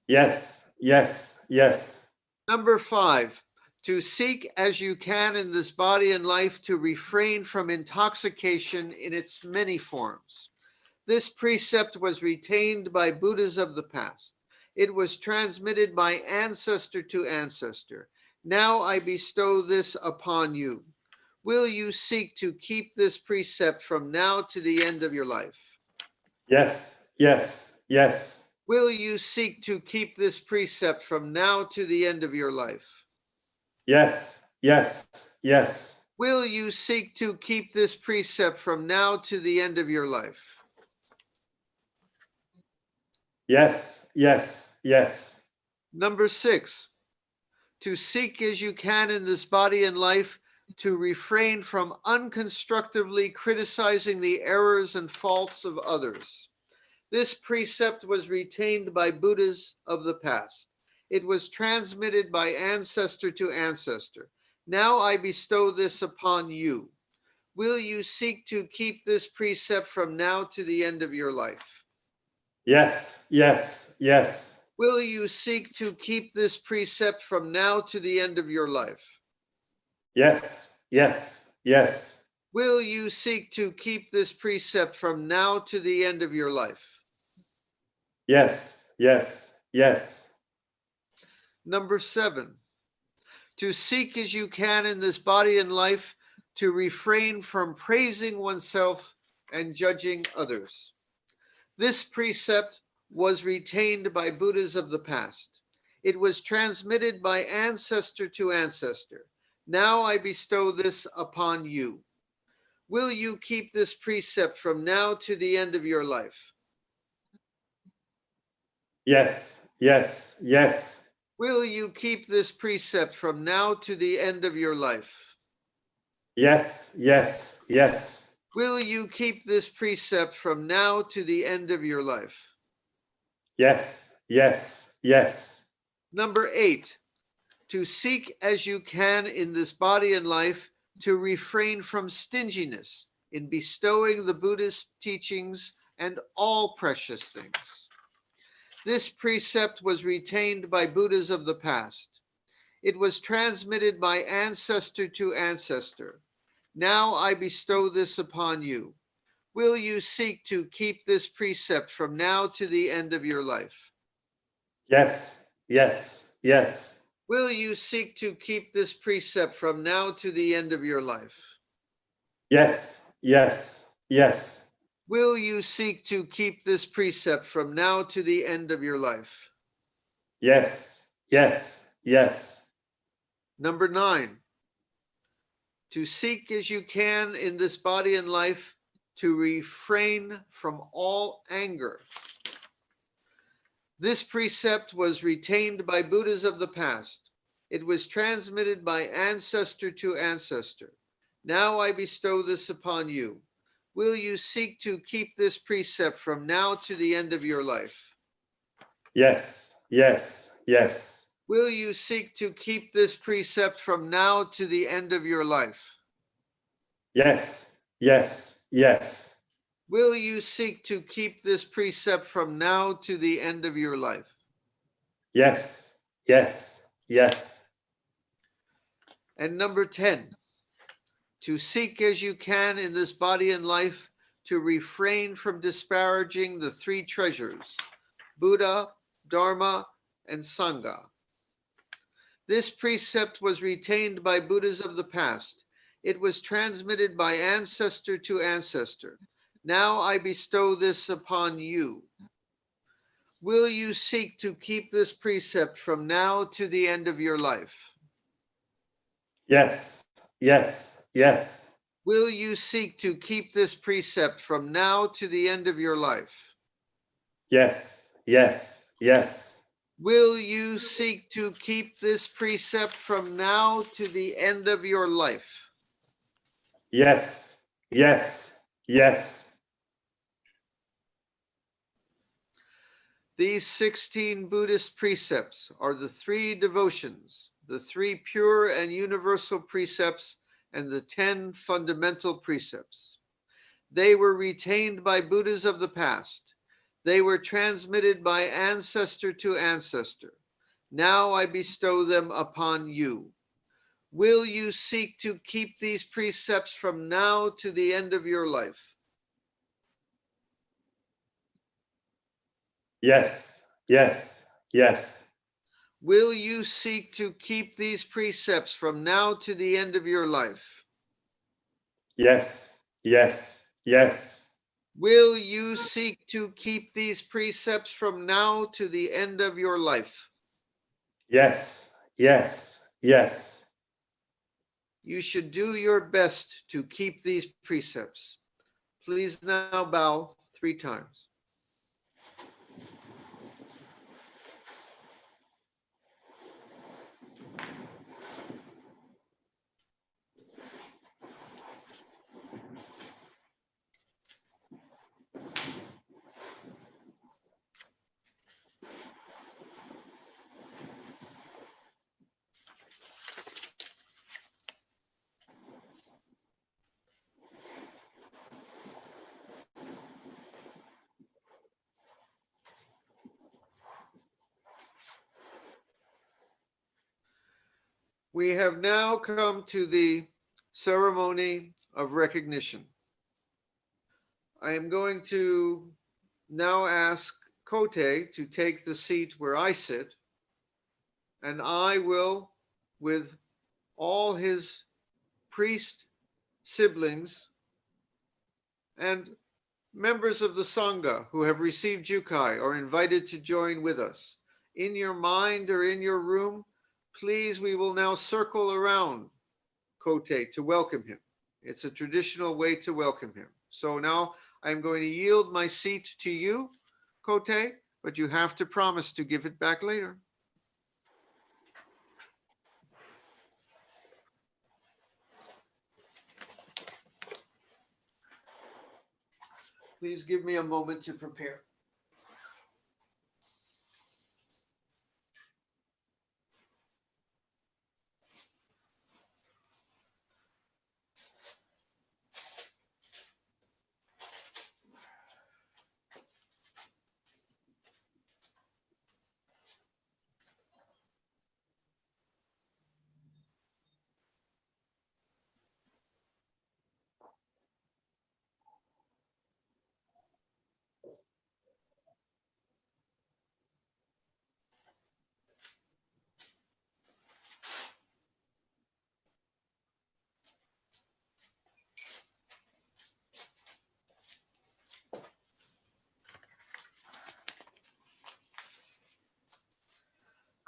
Yes, yes, yes. Number 5, to seek as you can in this body and life to refrain from intoxication in its many forms. This precept was retained by Buddhas of the past. It was transmitted by ancestor to ancestor. Now I bestow this upon you. Will you seek to keep this precept from now to the end of your life? Yes, yes, yes. Will you seek to keep this precept from now to the end of your life? Yes, yes, yes. Will you seek to keep this precept from now to the end of your life? Yes, yes, yes. Number 6, to seek as you can in this body and life to refrain from unconstructively criticizing the errors and faults of others. This precept was retained by Buddhas of the past. It was transmitted by ancestor to ancestor. Now I bestow this upon you. Will you seek to keep this precept from now to the end of your life? Yes, yes, yes. Will you seek to keep this precept from now to the end of your life? Yes, yes, yes. Will you seek to keep this precept from now to the end of your life? Yes, yes, yes. Number 7, to seek as you can in this body and life to refrain from praising oneself and judging others. This precept was retained by Buddhas of the past. It was transmitted by ancestor to ancestor. Now I bestow this upon you. Will you keep this precept from now to the end of your life? Yes, yes, yes. Will you keep this precept from now to the end of your life? Yes, yes, yes. Will you keep this precept from now to the end of your life? Yes, yes, yes. Number 8, to seek as you can in this body and life to refrain from stinginess in bestowing the Buddhist teachings and all precious things. This precept was retained by Buddhas of the past. It was transmitted by ancestor to ancestor. Now I bestow this upon you. Will you seek to keep this precept from now to the end of your life? Yes, yes, yes. Will you seek to keep this precept from now to the end of your life? Yes, yes, yes. Will you seek to keep this precept from now to the end of your life? Yes, yes, yes. Number 9, to seek as you can in this body and life to refrain from all anger. This precept was retained by Buddhas of the past. It was transmitted by ancestor to ancestor. Now I bestow this upon you. Will you seek to keep this precept from now to the end of your life? Yes, yes, yes. Will you seek to keep this precept from now to the end of your life? Yes, yes, yes. Will you seek to keep this precept from now to the end of your life? Yes, yes, yes. And number 10, to seek as you can in this body and life to refrain from disparaging the 3 treasures, Buddha, Dharma, and Sangha. This precept was retained by Buddhas of the past. It was transmitted by ancestor to ancestor. Now I bestow this upon you. Will you seek to keep this precept from now to the end of your life? Yes, yes, yes. Will you seek to keep this precept from now to the end of your life? Yes, yes, yes. Will you seek to keep this precept from now to the end of your life? Yes, yes, yes. These 16 Buddhist precepts are the 3 devotions, the 3 pure and universal precepts, and the 10 fundamental precepts. They were retained by Buddhas of the past. They were transmitted by ancestor to ancestor. Now I bestow them upon you. Will you seek to keep these precepts from now to the end of your life? Yes, yes, yes. Will you seek to keep these precepts from now to the end of your life? Yes, yes, yes. Will you seek to keep these precepts from now to the end of your life? Yes, yes, yes. You should do your best to keep these precepts. Please now bow 3 times. We have now come to the ceremony of recognition. I am going to now ask Kotei to take the seat where I sit, and I will, with all his priest siblings and members of the Sangha who have received Jukai are invited to join with us. In your mind or in your room, please, we will now circle around Kotei to welcome him. It's a traditional way to welcome him. So now I'm going to yield my seat to you, Kotei, but you have to promise to give it back later. Please give me a moment to prepare.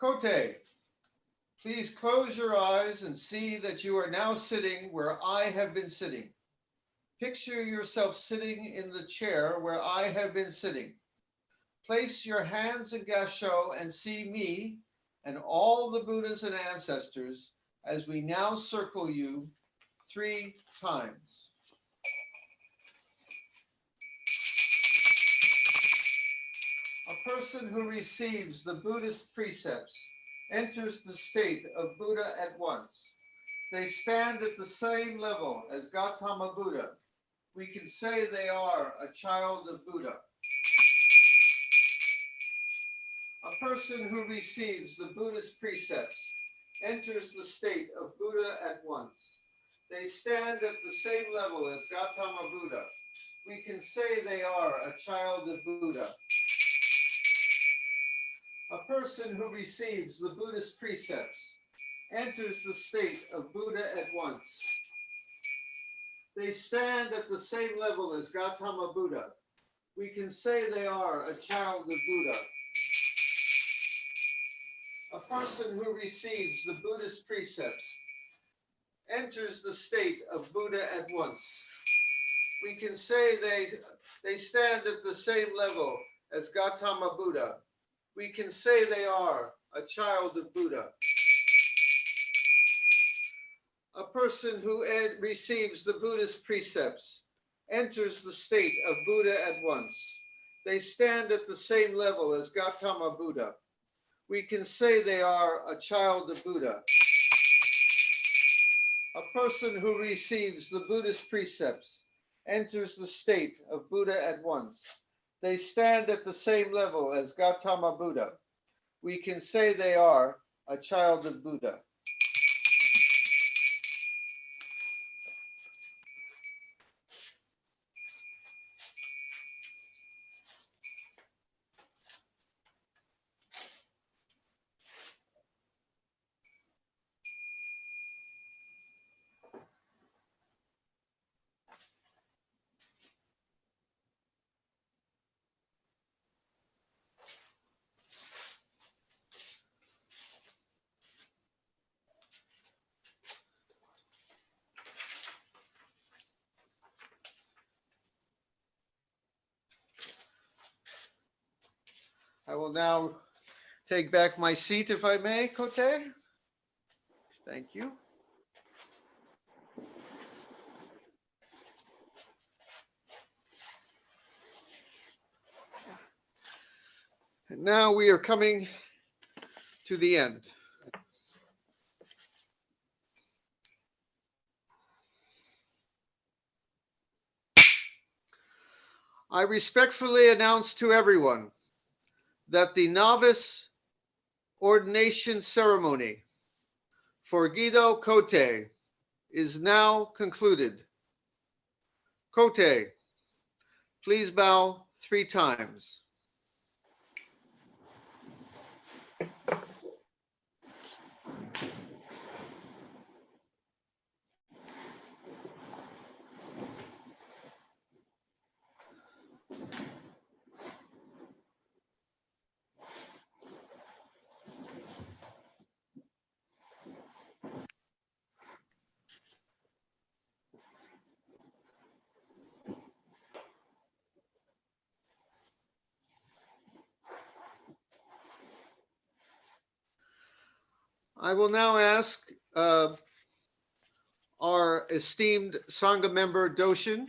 Kotei, please close your eyes and see that you are now sitting where I have been sitting. Picture yourself sitting in the chair where I have been sitting. Place your hands in Gasho and see me and all the Buddhas and ancestors as we now circle you 3 times. A person who receives the Buddhist precepts enters the state of Buddha at once. They stand at the same level as Gautama Buddha. We can say they are a child of Buddha. A person who receives the Buddhist precepts enters the state of Buddha at once. They stand at the same level as Gautama Buddha. We can say they are a child of Buddha. A person who receives the Buddhist precepts enters the state of Buddha at once. They stand at the same level as Gautama Buddha. We can say they are a child of Buddha. A person who receives the Buddhist precepts enters the state of Buddha at once. We can say they stand at the same level as Gautama Buddha. we can say they are a child of Buddha. A person who receives the Buddha's precepts enters the state of Buddha at once. They stand at the same level as Gautama Buddha. We can say they are a child of Buddha. A person who receives the Buddha's precepts enters the state of Buddha at once. They stand at the same level as Gautama Buddha. We can say they are a child of Buddha. I will now take back my seat, if I may, Kotei. Thank you. And now we are coming to the end. I respectfully announce to everyone that the novice ordination ceremony for Guido Kotei is now concluded. Kotei, please bow 3 times. I will now ask our esteemed Sangha member Doshin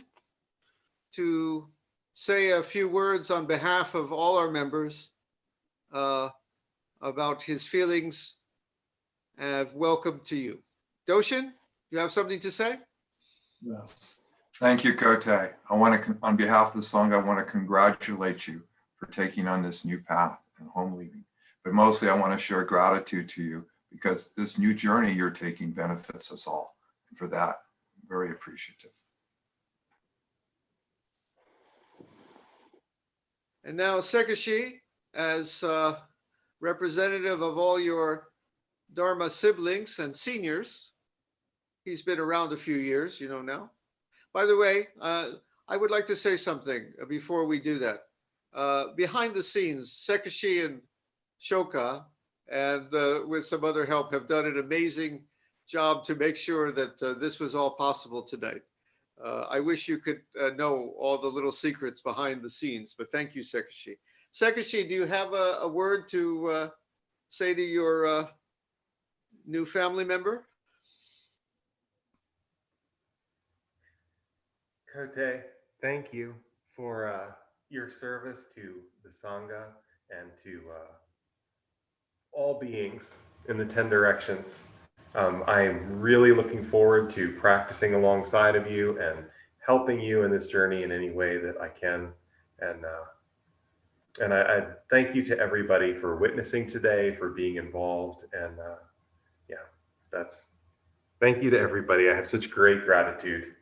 to say a few words on behalf of all our members about his feelings and welcome to you. Doshin, you have something to say? Yes. Thank you, Kotei. I want to, on behalf of the Sangha, I want to congratulate you for taking on this new path and home leaving. But mostly I want to share gratitude to you because this new journey you're taking benefits us all. And for that, I'm very appreciative. And now Sekishi, as representative of all your Dharma siblings and seniors, he's been around a few years, you know now. By the way, I would like to say something before we do that. Behind the scenes, Sekishi and Shukke, and with some other help, have done an amazing job to make sure that this was all possible tonight. I wish you could know all the little secrets behind the scenes, but thank you, Sekishi. Sekishi, do you have a word to say to your new family member? Kotei, thank you for your service to the Sangha and to all beings in the 10 directions. I'm really looking forward to practicing alongside of you and helping you in this journey in any way that I can. And I thank you to everybody for witnessing today, for being involved. And thank you to everybody. I have such great gratitude.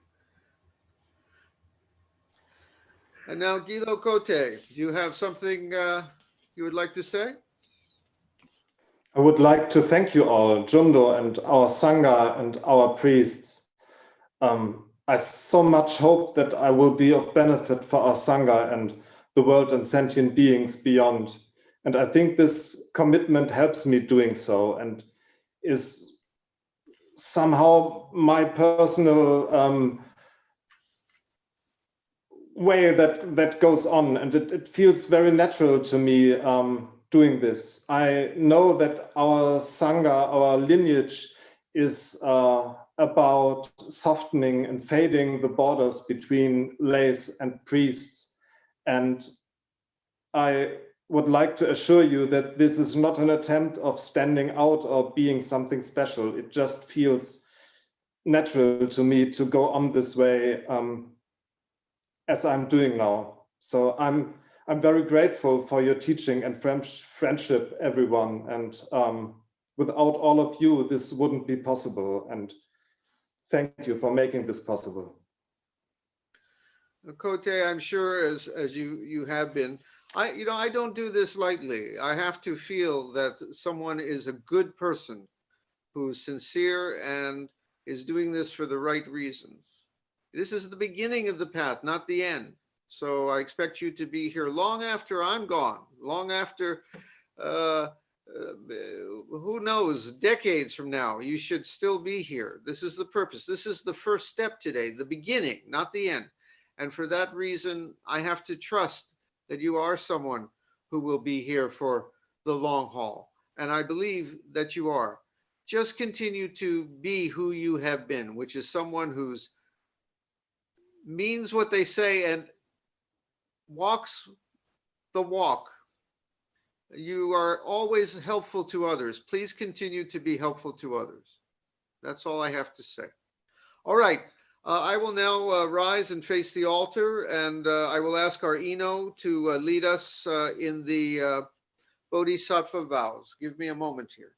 And now Guido Kotei, do you have something you would like to say? I would like to thank you all, Jundo and our Sangha and our priests. I so much hope that I will be of benefit for our Sangha and the world and sentient beings beyond. And I think this commitment helps me doing so and is somehow my personal way that goes on. And it feels very natural to me doing this. I know that our Sangha, our lineage, is about softening and fading the borders between lays and priests. And I would like to assure you that this is not an attempt of standing out or being something special. It just feels natural to me to go on this way as I'm doing now. So I'm very grateful for your teaching and friendship, everyone. And without all of you, this wouldn't be possible. And thank you for making this possible. Kotei, I'm sure as you have been, I don't do this lightly. I have to feel that someone is a good person who's sincere and is doing this for the right reasons. This is the beginning of the path, not the end. So I expect you to be here long after I'm gone, long after, who knows, decades from now, you should still be here. This is the purpose. This is the first step today, the beginning, not the end. And for that reason, I have to trust that you are someone who will be here for the long haul. And I believe that you are. Just continue to be who you have been, which is someone who's means what they say and walks the walk. You are always helpful to others. Please continue to be helpful to others. That's all I have to say. All right. I will now rise and face the altar, and I will ask our Eno to lead us in the Bodhisattva vows. Give me a moment here.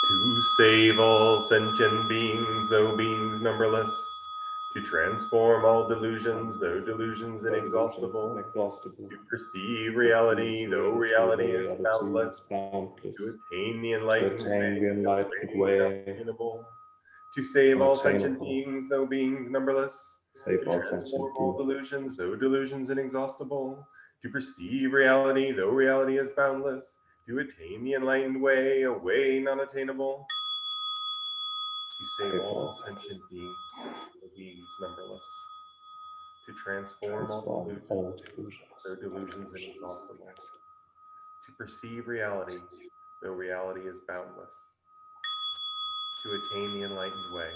To save all sentient beings, though beings numberless, to transform all delusions, though delusions inexhaustible, to perceive reality, though reality is boundless, to attain the enlightened way, unattainable, to save all sentient beings, though beings numberless, to transform all delusions, though delusions inexhaustible, to perceive reality, though reality is boundless, to attain the enlightened way, a way non-attainable, to save all sentient beings numberless, to transform all delusions, though delusions inexhaustible, to perceive reality, though reality is boundless, to attain the enlightened way,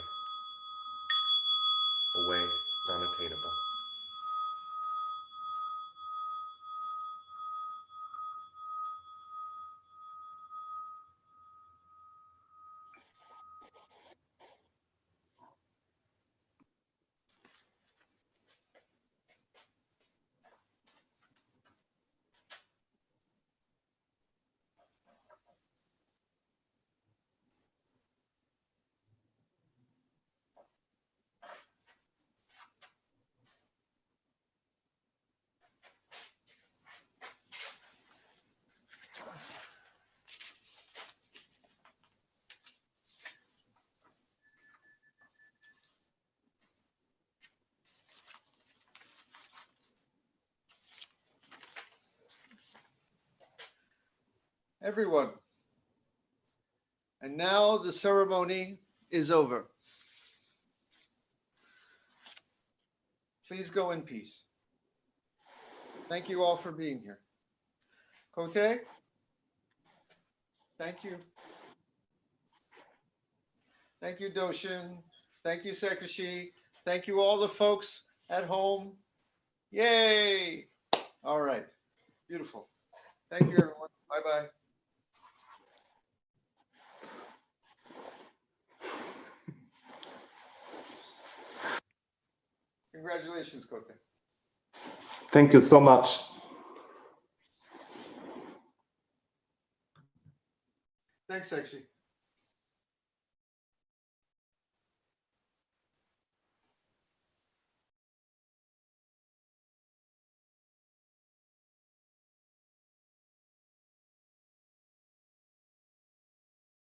a way non-attainable. Everyone. And now the ceremony is over. Please go in peace. Thank you all for being here. Kotei, thank you. Thank you, Doshin. Thank you, Sekushi. Thank you, all the folks at home. Yay! All right. Beautiful. Thank you, everyone. Bye-bye. Congratulations. Congratulations, Kotei. Thank you so much. Thanks, Sekshi.